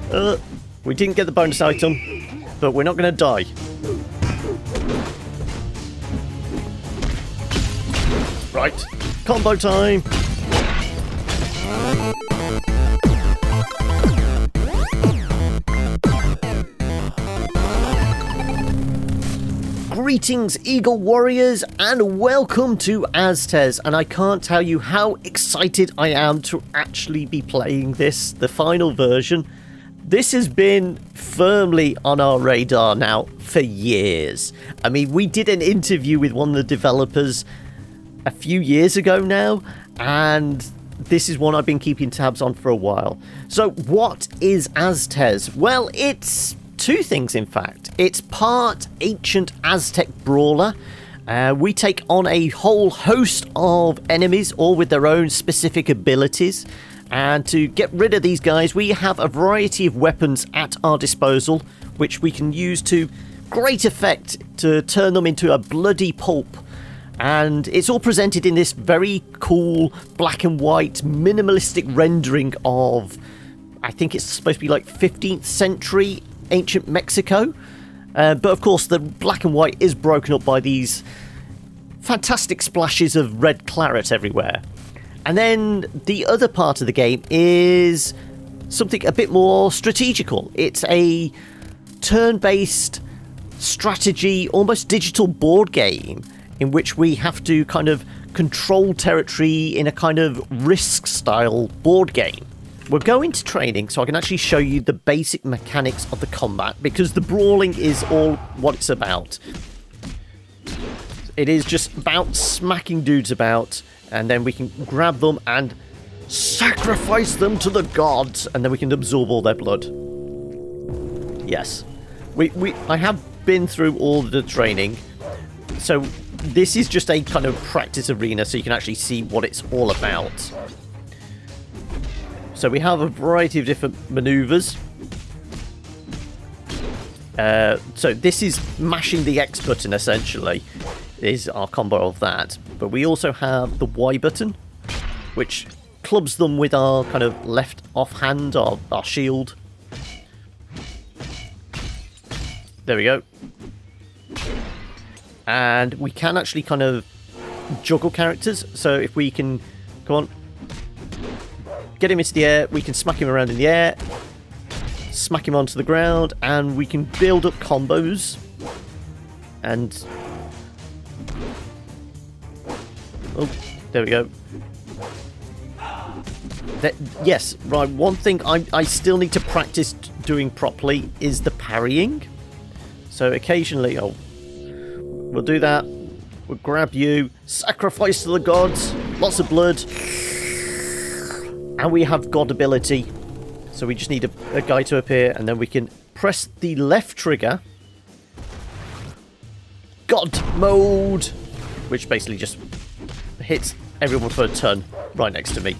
We didn't get the bonus item, but we're not going to die. Right, combo time. Greetings, Eagle Warriors, and welcome to Aztez. And I can't tell you how excited I am to actually be playing this, the final version. This has been firmly on our radar now for years. I mean, we did an interview with one of the developers a few years ago now, and this is one I've been keeping tabs on for a while. So what is Aztez? Well, it's two things, in fact. It's part ancient Aztec brawler. We take on a whole host of enemies, all with their own specific abilities. And to get rid of these guys, we have a variety of weapons at our disposal, which we can use to great effect to turn them into a bloody pulp. And it's all presented in this very cool black and white minimalistic rendering of, I think it's supposed to be like 15th century ancient Mexico. But of course the black and white is broken up by these fantastic splashes of red claret everywhere. And then the other part of the game is something a bit more strategical. It's a turn-based strategy, almost digital board game, in which we have to kind of control territory in a kind of Risk-style board game. We're going to training so I can actually show you the basic mechanics of the combat, because the brawling is all what it's about. It is just about smacking dudes about, and then we can grab them and sacrifice them to the gods, and then we can absorb all their blood. Yes. I have been through all the training, so this is just a kind of practice arena so you can actually see what it's all about. So we have a variety of different maneuvers. So this is mashing the X button, essentially, is our combo of that. But we also have the Y button, which clubs them with our kind of left offhand, our shield. There we go. And we can actually kind of juggle characters. So if we can, come on, get him into the air, we can smack him around in the air, smack him onto the ground, and we can build up combos. And oh, there we go. Yes, right, one thing I still need to practice doing properly is the parrying. So occasionally, we'll do that. We'll grab you, sacrifice to the gods, lots of blood. And we have god ability. So we just need a guy to appear, and then we can press the left trigger. God mode! Which basically just hits everyone for a ton right next to me.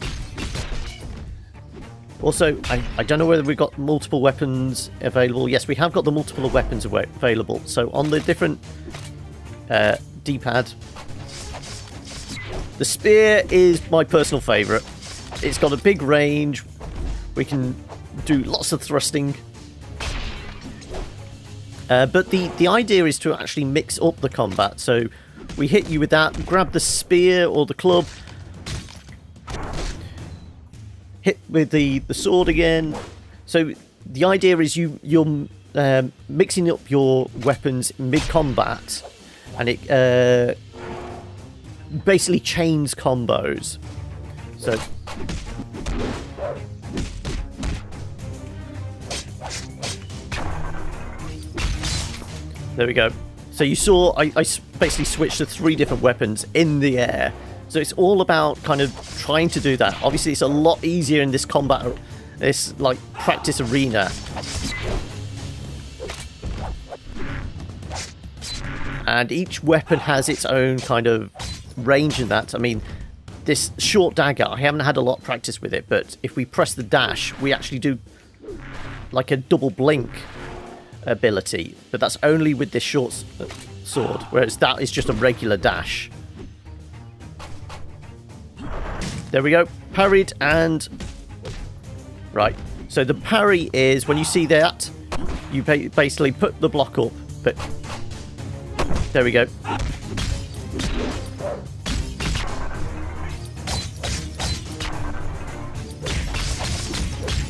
Also, I don't know whether we've got multiple weapons available. Yes, we have got the multiple weapons available. So on the different D-pad, the spear is my personal favourite. It's got a big range. We can do lots of thrusting. But the idea is to actually mix up the combat. So we hit you with that, grab the spear or the club, hit with the sword again. So the idea is you're mixing up your weapons mid-combat, and it basically chains combos. So there we go. So you saw I basically switched to 3 different weapons in the air. So it's all about kind of trying to do that. Obviously it's a lot easier in this combat, this like practice arena. And each weapon has its own kind of range in that. I mean, this short dagger, I haven't had a lot of practice with it, but if we press the dash, we actually do like a double blink ability, but that's only with this short sword, whereas that is just a regular dash. There we go, parried, and right, So the parry is when you see that, you basically put the block up. But there we go.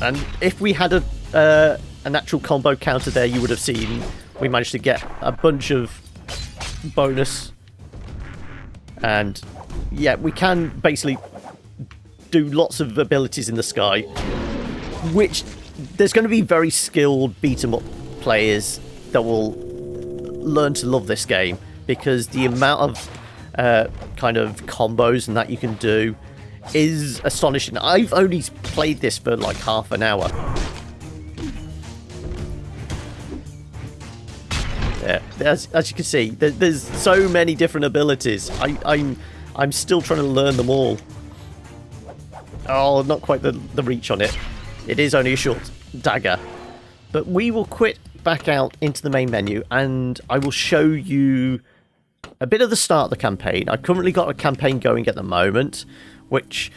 And if we had an actual combo counter there, you would have seen we managed to get a bunch of bonus. And yeah, we can basically do lots of abilities in the sky, which there's going to be very skilled beat-em-up players that will learn to love this game, because the amount of kind of combos and that you can do is astonishing. I've only played this for like half an hour. Yeah, as you can see, there's so many different abilities. I'm still trying to learn them all. Oh, not quite the reach on it. It is only a short dagger. But we will quit back out into the main menu, and I will show you a bit of the start of the campaign. I've currently got a campaign going at the moment, which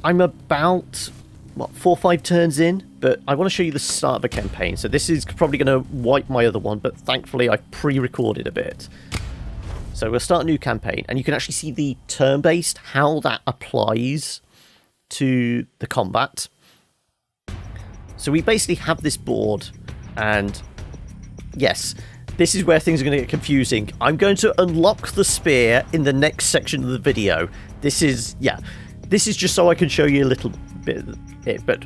I'm about, what, 4 or 5 turns in, but I want to show you the start of the campaign. So this is probably going to wipe my other one, but thankfully I pre-recorded a bit. So we'll start a new campaign, and you can actually see the turn-based, how that applies to the combat. So we basically have this board, and yes, this is where things are going to get confusing. I'm going to unlock the spear in the next section of the video. This is just so I can show you a little bit of it, but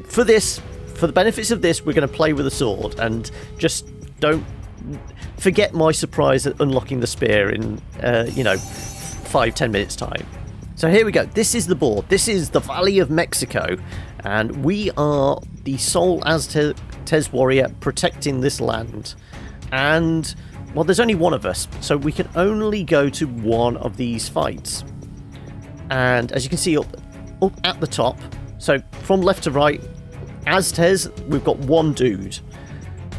for the benefits of this, we're going to play with a sword, and just don't forget my surprise at unlocking the spear in 5-10 minutes time. So here we go. This is the board. This is the Valley of Mexico, and we are the sole Aztez warrior protecting this land. And, well, there's only one of us, so we can only go to one of these fights. And as you can see up at the top, so from left to right, Aztez, we've got one dude.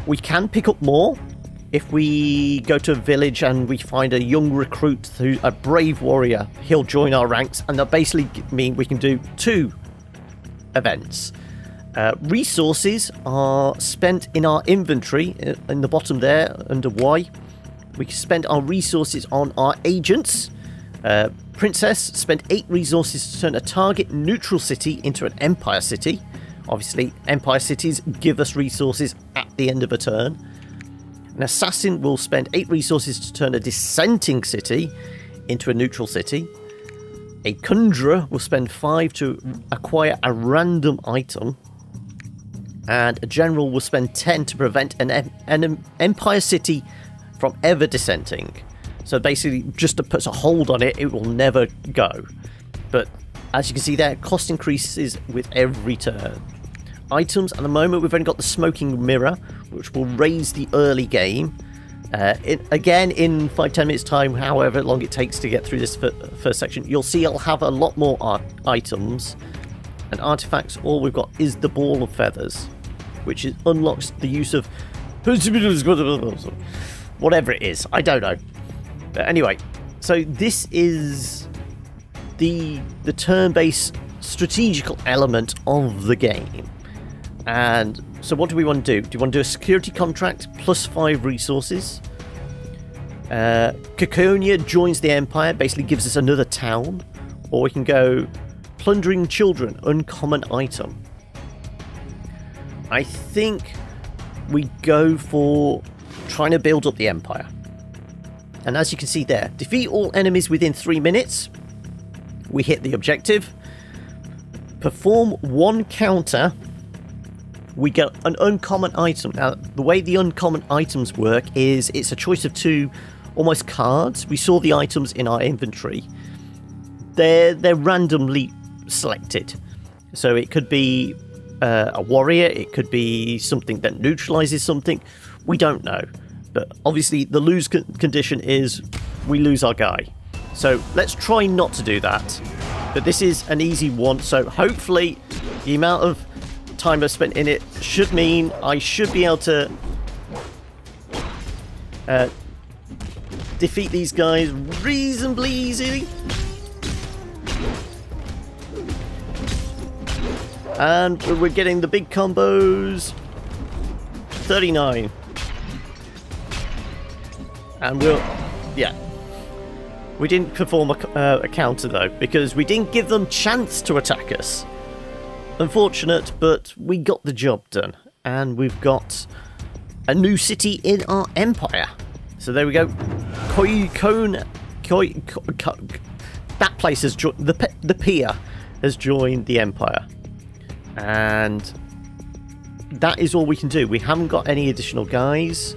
We can pick up more if we go to a village and we find a young recruit, who's a brave warrior. He'll join our ranks, and that basically mean we can do 2 events. Resources are spent in our inventory in the bottom there under Y. We can spend our resources on our agents. Princess spent 8 resources to turn a target neutral city into an empire city. Obviously, empire cities give us resources at the end of a turn. An assassin will spend 8 resources to turn a dissenting city into a neutral city. A conjurer will spend 5 to acquire a random item. And a general will spend 10 to prevent an empire city from ever dissenting. So basically, just to put a hold on it, it will never go. But as you can see there, cost increases with every turn. Items, at the moment, we've only got the smoking mirror, which will raise the early game. Again, in 5-10 minutes time, however long it takes to get through this first section, you'll see I'll have a lot more items. And artifacts, all we've got is the ball of feathers, which unlocks the use of whatever it is, I don't know. But anyway, so this is the turn-based strategical element of the game. And so what do we want to do? Do you want to do a security contract plus 5 resources? Caconia joins the Empire, basically gives us another town. Or we can go plundering children, uncommon item. I think we go for trying to build up the Empire. And as you can see there, defeat all enemies within 3 minutes. We hit the objective. Perform 1 counter. We get an uncommon item. Now, the way the uncommon items work is it's a choice of 2 almost cards. We saw the items in our inventory. They're randomly selected. So it could be a warrior. It could be something that neutralizes something. We don't know. But obviously the lose condition is we lose our guy. So let's try not to do that. But this is an easy one. So hopefully the amount of time I've spent in it should mean I should be able to defeat these guys reasonably easily. And we're getting the big combos. 39. And yeah. We didn't perform a counter though, because we didn't give them chance to attack us. Unfortunate, but we got the job done. And we've got a new city in our empire. So there we go. That place has joined, the pier has joined the empire. And that is all we can do. We haven't got any additional guys.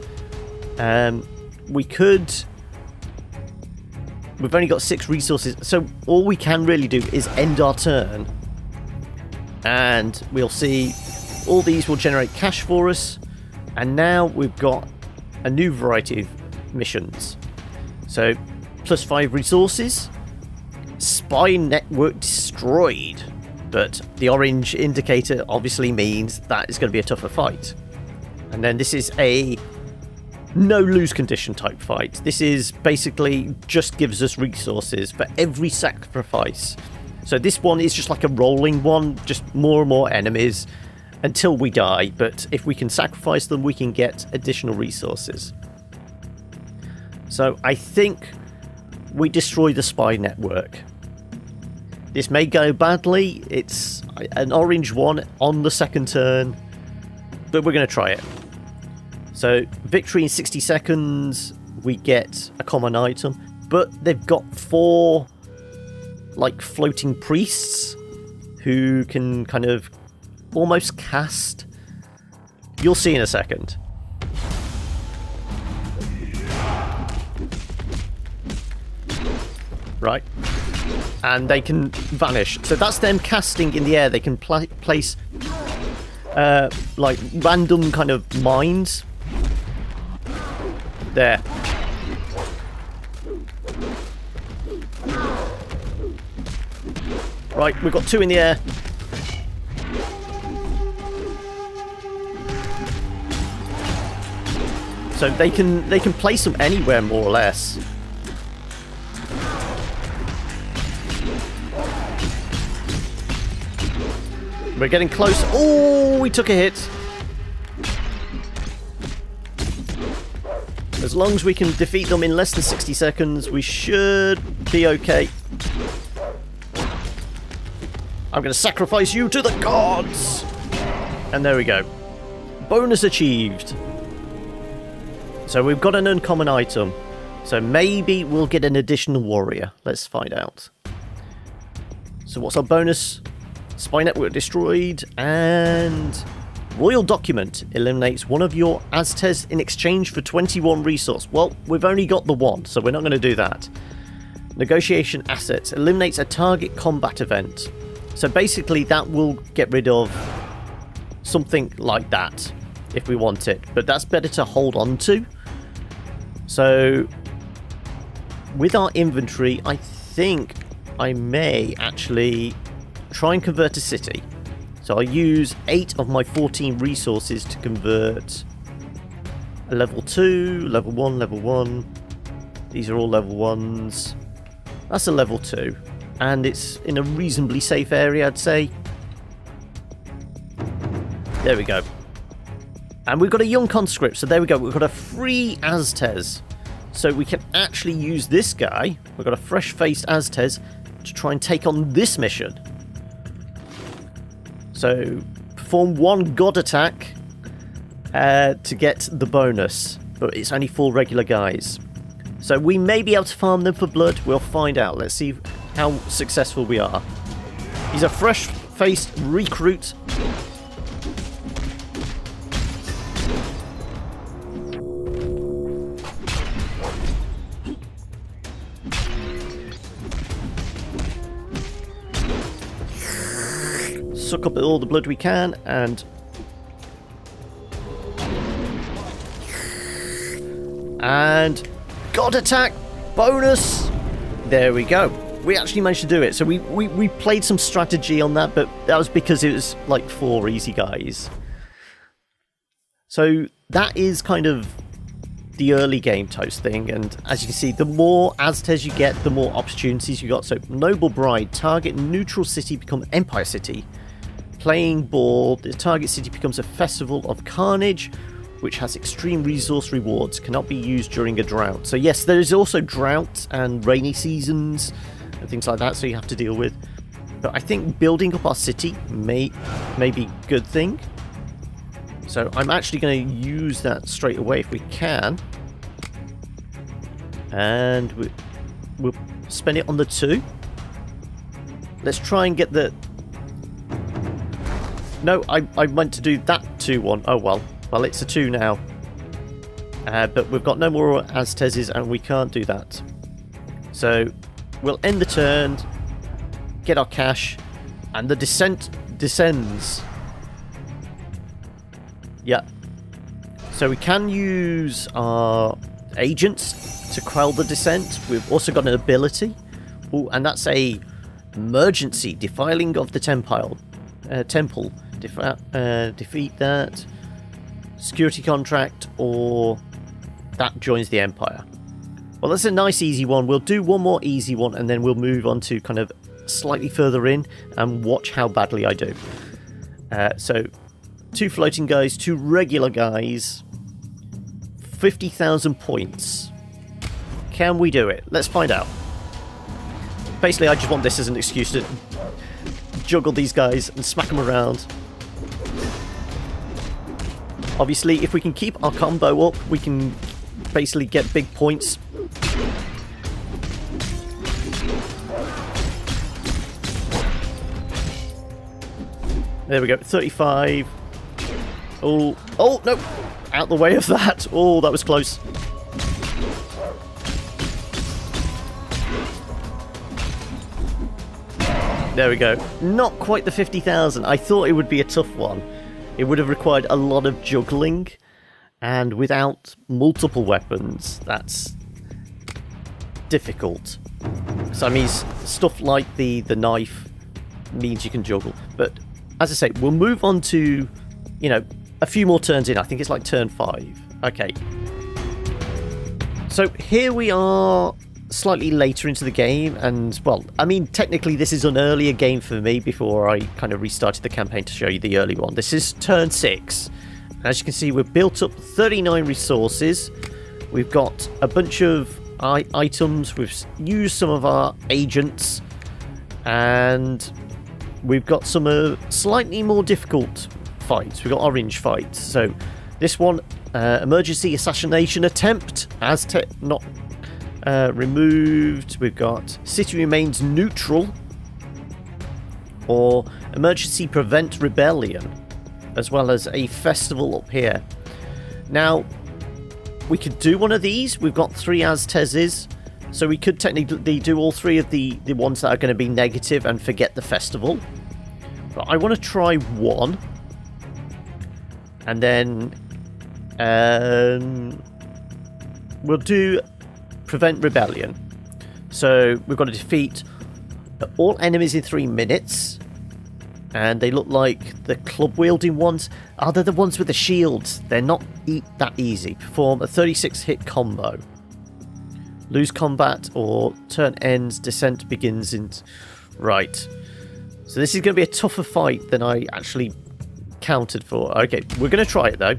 We've only got 6 resources, so all we can really do is end our turn. And we'll see all these will generate cash for us. And now we've got a new variety of missions. So, +5 resources. Spy network destroyed. But the orange indicator obviously means that it's going to be a tougher fight. And then this is a no-lose condition type fight. This is basically just gives us resources for every sacrifice. So this one is just like a rolling one, just more and more enemies until we die. But if we can sacrifice them, we can get additional resources. So I think we destroy the spy network. This may go badly. It's an orange one on the second turn, but we're going to try it. So, victory in 60 seconds, we get a common item, but they've got 4, like, floating priests who can kind of almost cast. You'll see in a second. Right. And they can vanish. So that's them casting in the air. They can place, like, random kind of mines. There. Right, we've got 2 in the air. So they can place them anywhere more or less. We're getting close. Oh, we took a hit. As long as we can defeat them in less than 60 seconds, we should be okay. I'm going to sacrifice you to the gods! And there we go. Bonus achieved. So we've got an uncommon item. So maybe we'll get an additional warrior. Let's find out. So what's our bonus? Spy network destroyed, and royal document eliminates one of your Aztez in exchange for 21 resource. Well, we've only got the 1, so we're not going to do that. Negotiation assets eliminates a target combat event. So basically that will get rid of something like that if we want it, but that's better to hold on to. So with our inventory, I think I may actually try and convert a city. So I'll use 8 of my 14 resources to convert a level 2, level 1, level 1. These are all level 1s. That's a level 2. And it's in a reasonably safe area, I'd say. There we go. And we've got a young conscript, so there we go. We've got a free Aztez. So we can actually use this guy. We've got a fresh-faced Aztez to try and take on this mission. So, perform 1 god attack to get the bonus. But it's only 4 regular guys. So we may be able to farm them for blood. We'll find out. Let's see how successful we are. He's a fresh-faced recruit. Suck up all the blood we can, and god attack bonus. There we go. We actually managed to do it. So we played some strategy on that, but that was because it was like 4 easy guys. So that is kind of the early game toast thing, and as you can see, the more Aztez you get, the more opportunities you got. So noble bride, target neutral city, become empire city. Playing ball, the target city becomes a festival of carnage, which has extreme resource rewards, cannot be used during a drought. So yes, there is also drought and rainy seasons and things like that, so you have to deal with. But I think building up our city may be a good thing. So I'm actually going to use that straight away if we can. And we'll spend it on the 2. Let's try and get the... No, I meant to do that 2-1. Oh well. Well, it's a 2 now. But we've got no more Aztezes and we can't do that. So we'll end the turn, get our cash, and the dissent descends. Yeah. So we can use our agents to quell the dissent. We've also got an ability. Ooh, and that's a emergency defiling of the temple. Defeat that. Security contract, or that joins the Empire. Well, that's a nice easy one. We'll do one more easy one and then we'll move on to kind of slightly further in and watch how badly I do. So 2 floating guys, 2 regular guys, 50,000 points. Can we do it? Let's find out. Basically, I just want this as an excuse to juggle these guys and smack them around. Obviously, if we can keep our combo up, we can basically get big points. There we go, 35. Oh, no! Out the way of that. Oh, that was close. There we go. Not quite the 50,000. I thought it would be a tough one. It would have required a lot of juggling, and without multiple weapons, that's difficult. So I mean, stuff like the knife means you can juggle. But as I say, we'll move on to, you know, a few more turns in. I think it's like turn 5. Okay. So here we are, slightly later into the game, and well, I mean, technically this is an earlier game for me before I kind of restarted the campaign to show you the early one. This is turn 6. As you can see, we've built up 39 resources. We've got a bunch of items. We've used some of our agents, and we've got some slightly more difficult fights. We've got orange fights. So this one, emergency assassination attempt, Aztec not removed. We've got city remains neutral, or emergency prevent rebellion, as well as a festival up here. Now, we could do one of these. We've got 3 Aztezes, so we could technically do all 3 of the ones that are going to be negative and forget the festival. But I want to try one, and then we'll do prevent rebellion. So we've got to defeat all enemies in 3 minutes, and they look like the club wielding ones. Are they the ones with the shields? They're not that easy. Perform a 36 hit combo. Lose combat or turn ends. Dissent begins in... Right. So this is going to be a tougher fight than I actually counted for. Okay, we're going to try it though.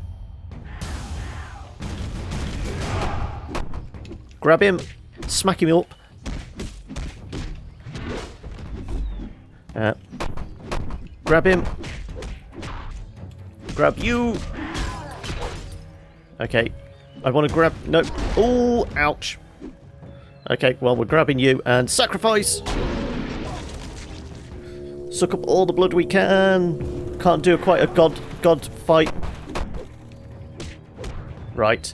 Grab him, smack him up. Grab him. Grab you. Okay, I want to grab... No. Oh, ouch. Okay, well, we're grabbing you and sacrifice. Suck up all the blood we can. Can't do quite a god fight. Right.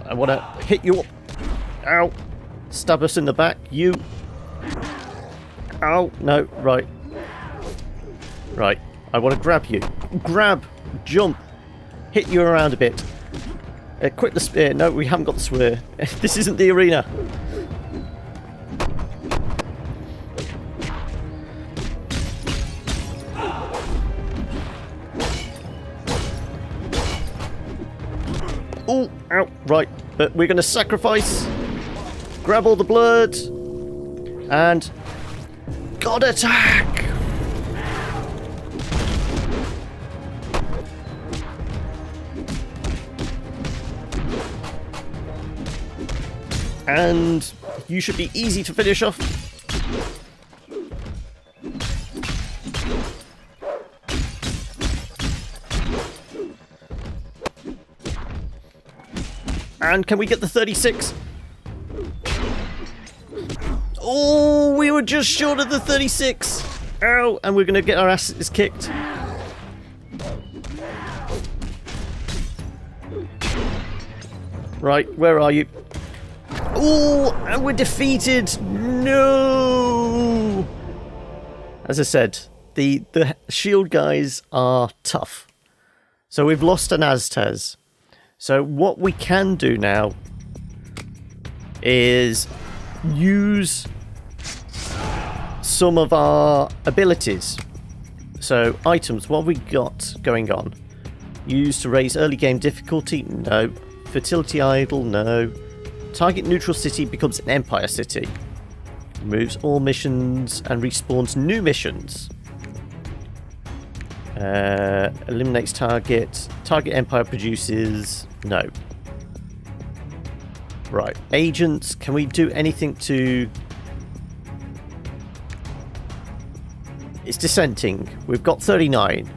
I want to hit you up. Ow. Stab us in the back. You. Ow. No. Right. Right. I want to grab you. Grab. Jump. Hit you around a bit. Quick the spear. No, we haven't got the spear. This isn't the arena. Oh, ow, right. But we're going to sacrifice. Grab all the blood. And God attack! And you should be easy to finish off. And can we get the 36? Oh, we were just short of the 36. Ow, and we're going to get our asses kicked. Right, where are you? Oh, and we're defeated. No. As I said, the shield guys are tough. So we've lost an Aztez. So what we can do now is use some of our abilities. So items, what have we got going on? Use to raise early game difficulty? No. Fertility idol? No. Target neutral city becomes an empire city. Removes all missions and respawns new missions. Eliminates target. Target empire produces... No. Right. Agents. Can we do anything to... It's dissenting. We've got 39.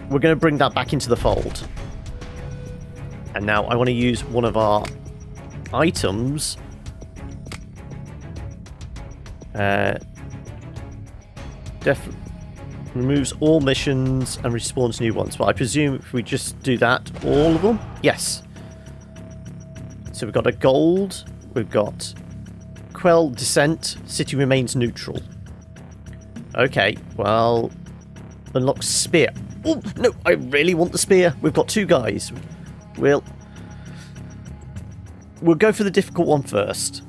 We're going to bring that back into the fold. And now I want to use one of our items. Removes all missions and respawns new ones. But I presume if we just do that, all of them? Yes. So we've got a gold. We've got quell, dissent. City remains neutral. Okay, well... Unlock spear. Oh, no, I really want the spear. We've got two guys. We'll go for the difficult one first.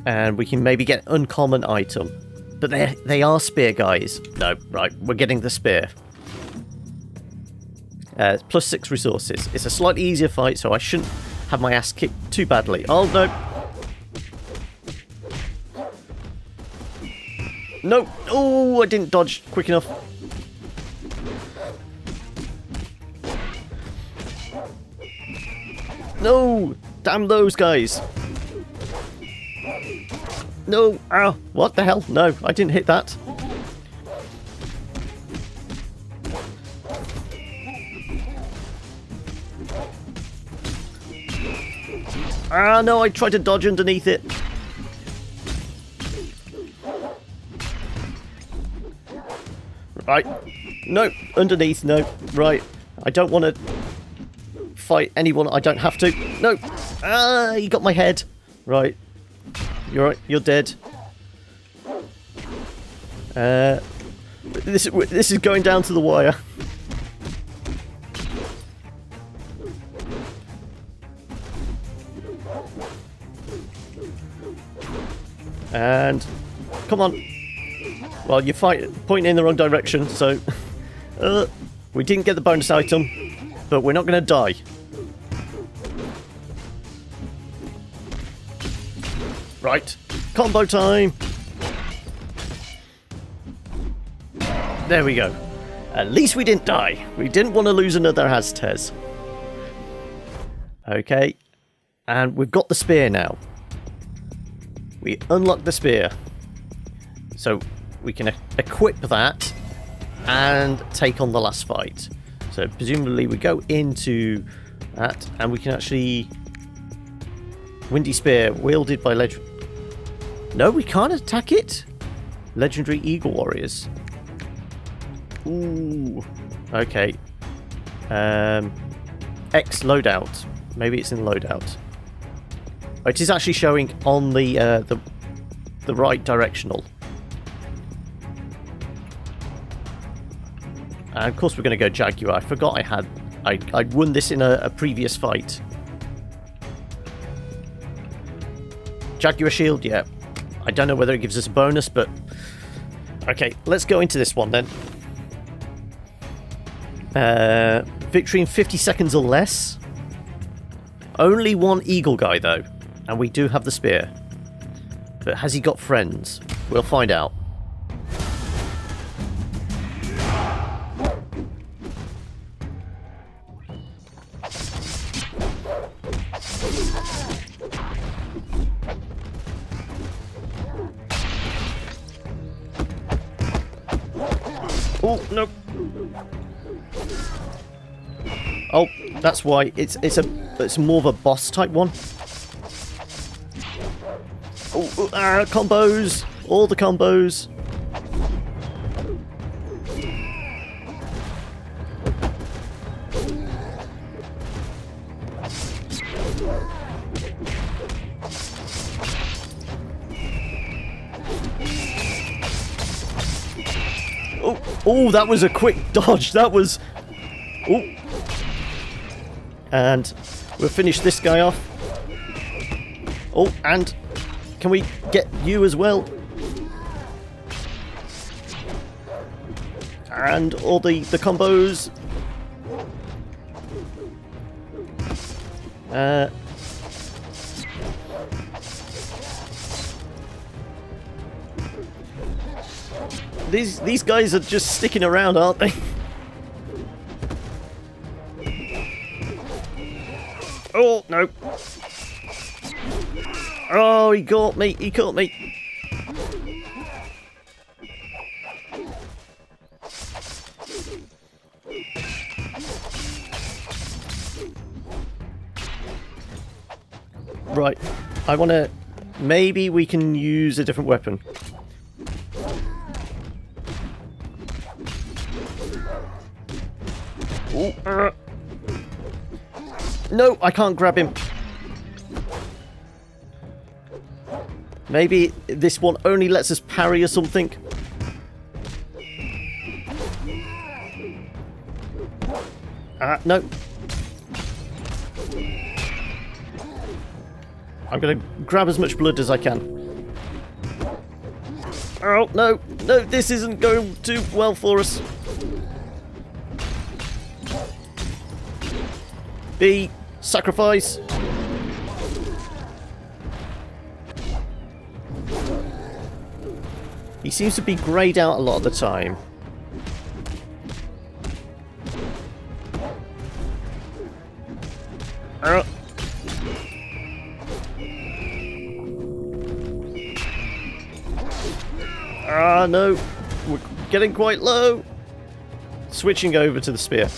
And we can maybe get an uncommon item. But they are spear guys. No, right, we're getting the spear. Plus 6 resources. It's a slightly easier fight, so I shouldn't have my ass kicked too badly. Oh, no. No. Oh, I didn't dodge quick enough. No! Damn those guys! No! Ow! What the hell? No, I didn't hit that. Ah, no, I tried to dodge underneath it. Right. No, underneath, no. Right. I don't want to fight anyone I don't have to. No! Ah, he got my head. Right. You're right. You're dead. This is going down to the wire. And come on. Well, you're pointing in the wrong direction, so we didn't get the bonus item, but we're not going to die. Right, combo time. There we go. At least we didn't die. We didn't want to lose another Aztez. Okay, and we've got the spear now. We unlock the spear. So we can equip that and take on the last fight. So presumably we go into that and we can actually... Windy Spear, wielded by legend... No, we can't attack it? Legendary Eagle Warriors. Ooh. Okay. X loadout. Maybe it's in loadout. Oh, it is actually showing on the right directional. And of course we're going to go Jaguar. I forgot I'd won this in a previous fight. Jaguar shield, yeah. I don't know whether it gives us a bonus, but... Okay, let's go into this one then. Victory in 50 seconds or less. Only one eagle guy though. And we do have the spear. But has he got friends? We'll find out. Oh, no. Oh, that's why it's more of a boss type one. Oh, combos, all the combos. Oh, that was a quick dodge. That was... Oh. And we'll finish this guy off. Oh, and can we get you as well? And all the combos. These guys are just sticking around, aren't they? Oh, no. Oh, he caught me. He caught me. Right. I want to... Maybe we can use a different weapon. Ooh, No, I can't grab him. Maybe this one only lets us parry or something. No. I'm going to grab as much blood as I can. Oh, no. No, this isn't going too well for us. B, sacrifice. He seems to be greyed out a lot of the time. No. We're getting quite low. Switching over to the spear.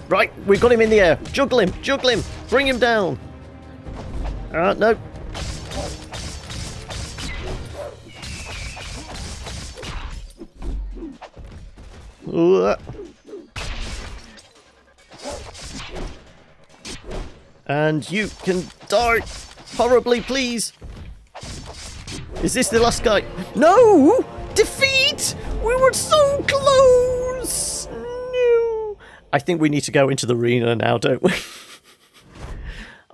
Right, we've got him in the air. Juggle him, juggle him. Bring him down. No. And you can die horribly, please. Is this the last guy? No! Defeat! We were so close! No. I think we need to go into the arena now, don't we?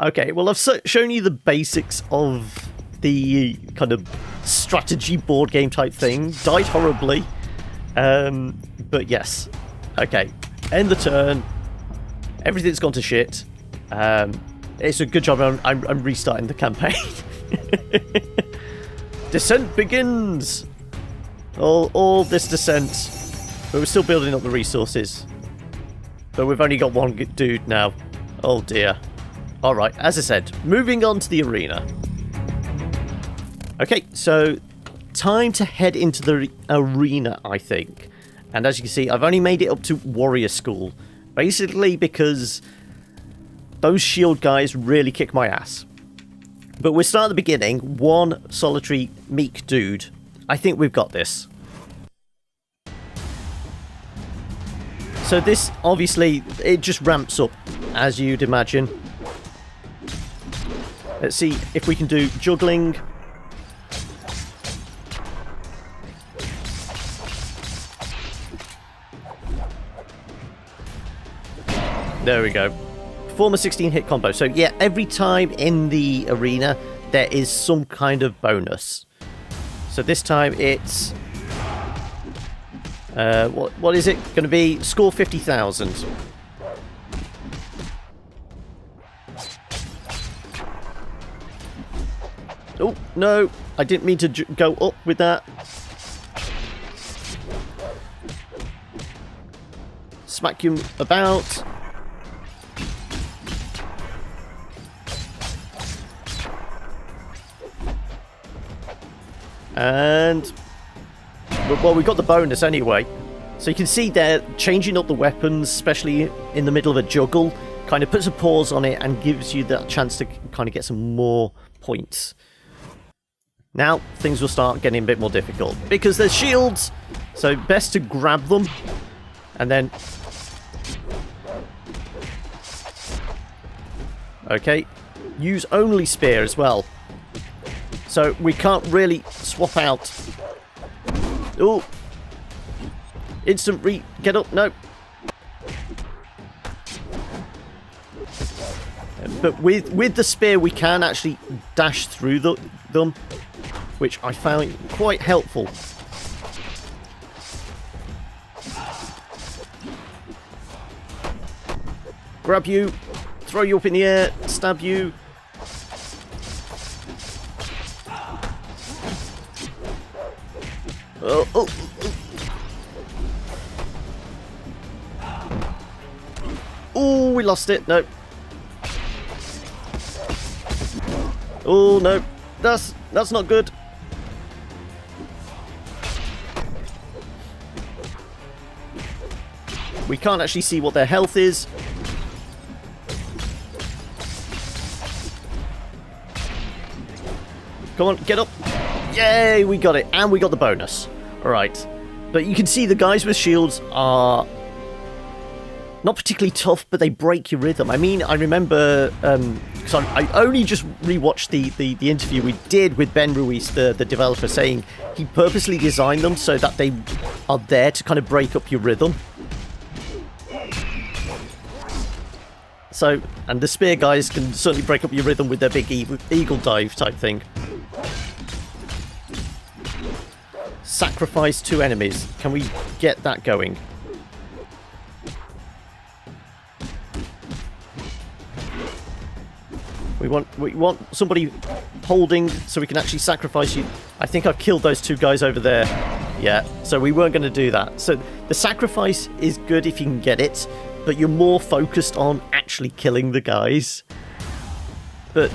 Okay, well, I've shown you the basics of the kind of strategy board game type thing. Died horribly. But yes. Okay, end the turn. Everything's gone to shit. It's a good job I'm restarting the campaign. Dissent begins! All this dissent. But we're still building up the resources. But we've only got one dude now. Oh dear. Alright, as I said, moving on to the arena. Okay, so time to head into the arena, I think. And as you can see, I've only made it up to Warrior School. Basically because those shield guys really kick my ass. But we'll start at the beginning. One solitary meek dude. I think we've got this. So this, obviously, it just ramps up, as you'd imagine. Let's see if we can do juggling. There we go. Form a 16 hit combo. So yeah, every time in the arena there is some kind of bonus. So this time it's what is it going to be? Score 50,000. Oh, no. I didn't mean to go up with that. Smack you about. And... well, we got the bonus anyway. So you can see they're changing up the weapons, especially in the middle of a juggle. Kind of puts a pause on it and gives you that chance to kind of get some more points. Now, things will start getting a bit more difficult. Because there's shields! So best to grab them. And then... okay. Use only spear as well. So we can't really swap out. Oh! Instant get up, no. But with the spear we can actually dash through them, which I found quite helpful. Grab you, throw you up in the air, stab you. Oh, oh. Oh, we lost it. No. Oh, no. That's not good. We can't actually see what their health is. Come on, get up. Yay, we got it. And we got the bonus. Alright. But you can see the guys with shields are... not particularly tough, but they break your rhythm. I mean, I remember, because I only just rewatched the interview we did with Ben Ruiz, the developer, saying he purposely designed them so that they are there to kind of break up your rhythm. So, and the spear guys can certainly break up your rhythm with their big eagle dive type thing. Sacrifice 2 enemies. Can we get that going? We want somebody holding so we can actually sacrifice you. I think I've killed those 2 guys over there. Yeah, so we weren't going to do that. So the sacrifice is good if you can get it, but you're more focused on actually killing the guys. But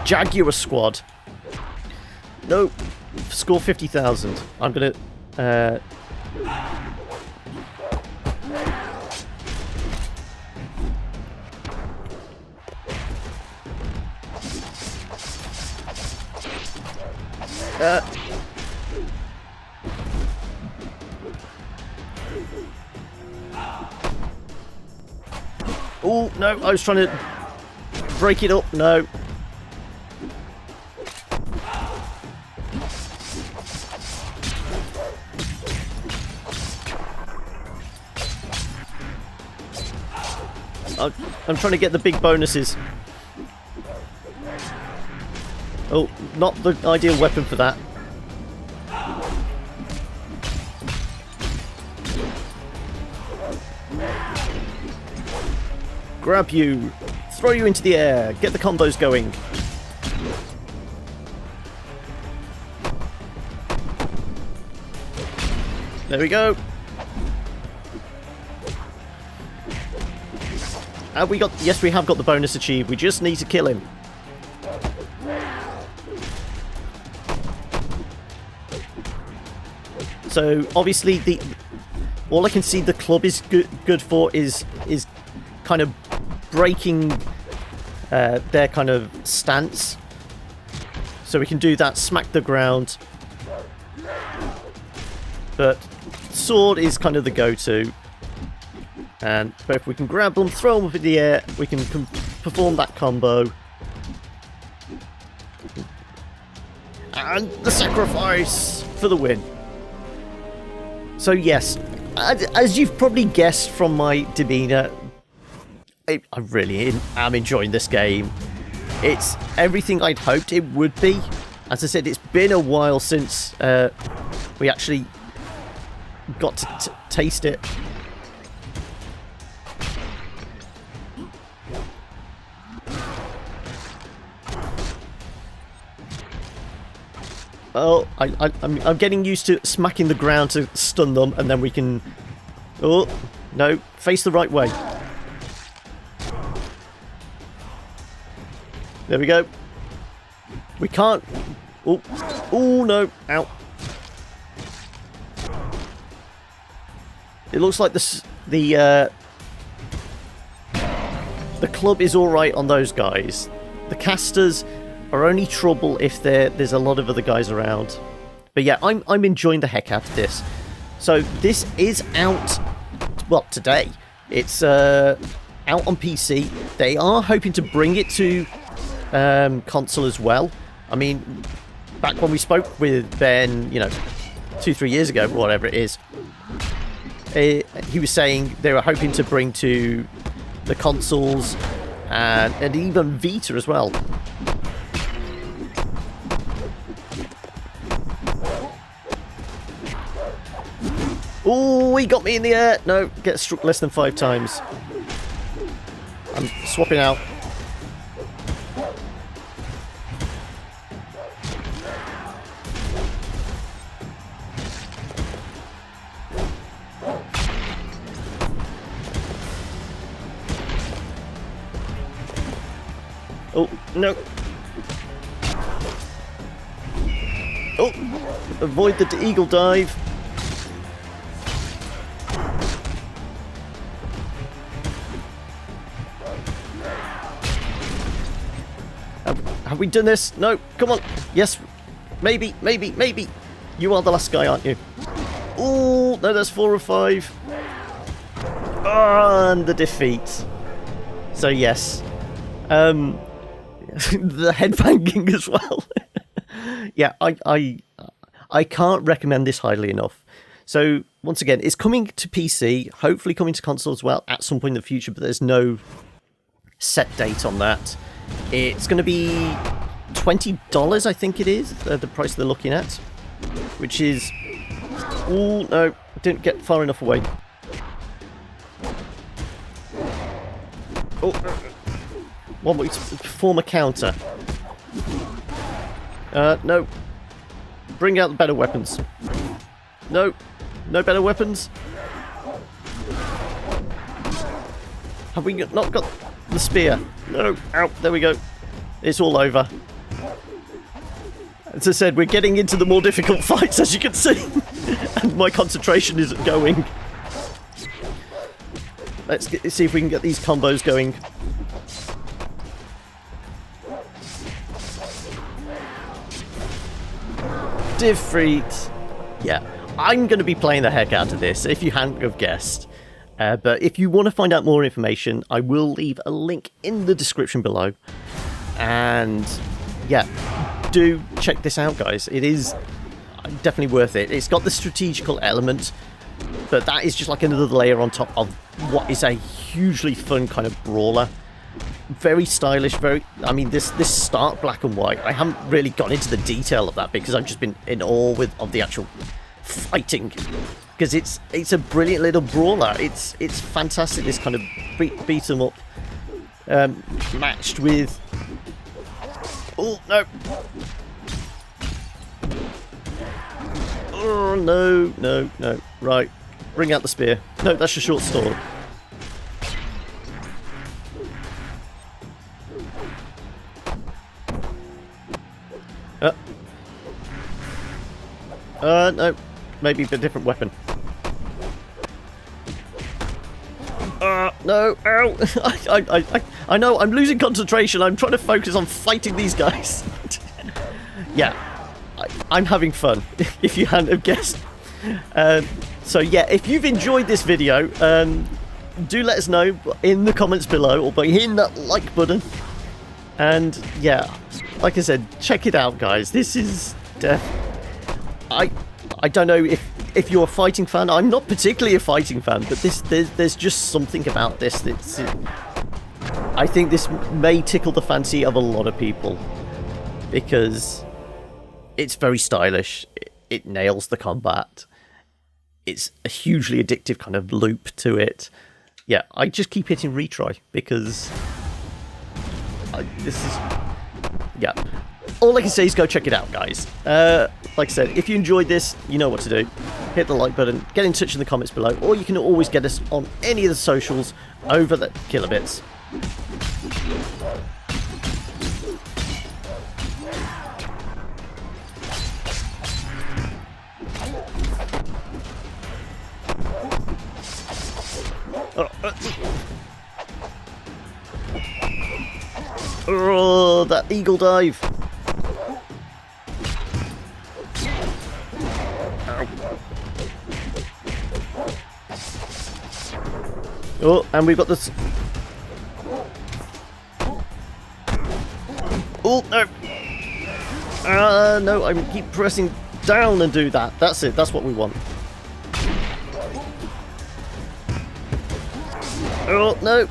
Jaguar squad. No, score 50,000. I'm going to... oh, no, I was trying to break it up. No. I'm trying to get the big bonuses. Oh, not the ideal weapon for that. Grab you, throw you into the air, get the combos going. There we go. And we got, yes, we have got the bonus achieved. We just need to kill him. So obviously all I can see the club is good for is kind of breaking their kind of stance. So we can do that, smack the ground. But sword is kind of the go-to. And if we can grab them, throw them up in the air, we can perform that combo. And the sacrifice for the win. So yes, as you've probably guessed from my demeanour, I really am enjoying this game. It's everything I'd hoped it would be. As I said, it's been a while since we actually got to taste it. Oh, I'm getting used to smacking the ground to stun them, and then we can... Oh, no. Face the right way. There we go. We can't... Oh, oh no. Ow. It looks like the club is alright on those guys. The casters are only trouble if there's a lot of other guys around. But yeah, I'm enjoying the heck out of this. So this is out, well, today. It's out on PC. They are hoping to bring it to console as well. I mean, back when we spoke with Ben, you know, 2-3 years ago, whatever it is, he was saying they were hoping to bring to the consoles and even Vita as well. Oh, he got me in the air. No, get struck less than 5 times. I'm swapping out. Oh, no. Oh, avoid the eagle dive. Have we done this? No, come on. Yes, maybe, maybe, maybe. You are the last guy, aren't you? Oh, no, that's 4 or 5. Oh, and the defeat. So, yes. The headbanging as well. Yeah, I can't recommend this highly enough. So, once again, it's coming to PC, hopefully coming to console as well at some point in the future, but there's no set date on that. It's going to be $20, I think it is, the price they're looking at, which is... Oh, no, didn't get far enough away. Oh, one more, form a counter. No. Bring out the better weapons. No. No better weapons. Have we not got the spear? No. Ow. There we go. It's all over. As I said, we're getting into the more difficult fights, as you can see. And my concentration isn't going. Let's see if we can get these combos going. Defeat. Yeah, I'm going to be playing the heck out of this, if you hadn't have guessed. But if you want to find out more information, I will leave a link in the description below. And yeah, do check this out, guys. It is definitely worth it. It's got the strategical element, but that is just like another layer on top of what is a hugely fun kind of brawler. Very stylish, very... I mean, this stark black and white. I haven't really gone into the detail of that because I've just been in awe of the actual fighting. Because it's a brilliant little brawler. It's fantastic, this kind of beat 'em up. Matched with... Oh, no. Oh, no, no, no. Right. Bring out the spear. No, that's your short sword. No. Maybe a different weapon. No. Ow. I know, I'm losing concentration. I'm trying to focus on fighting these guys. Yeah. I'm having fun, if you hadn't have guessed. So yeah, if you've enjoyed this video, do let us know in the comments below or by hitting that like button. And yeah, like I said, check it out, guys. This is I don't know if you're a fighting fan. I'm not particularly a fighting fan, but there's just something about this that's... I think this may tickle the fancy of a lot of people because it's very stylish. It nails the combat. It's a hugely addictive kind of loop to it. Yeah, I just keep hitting retry because this is... Yeah. all I can say is go check it out, guys. Like I said, if you enjoyed this, you know what to do. Hit the like button, get in touch in the comments below, or you can always get us on any of the socials over the kilobits. Oh, that eagle dive. Ow. Oh, and we've got this. Oh, no. No, I keep pressing down and do that. That's it. That's what we want. Oh, no.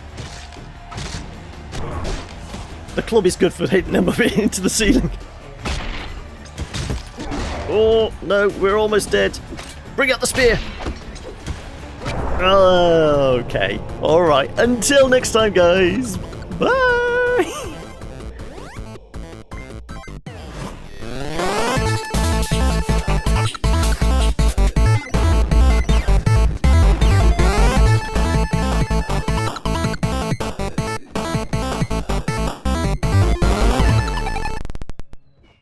The club is good for hitting them into the ceiling. Oh, no, we're almost dead. Bring out the spear. Okay. All right. Until next time, guys. Bye.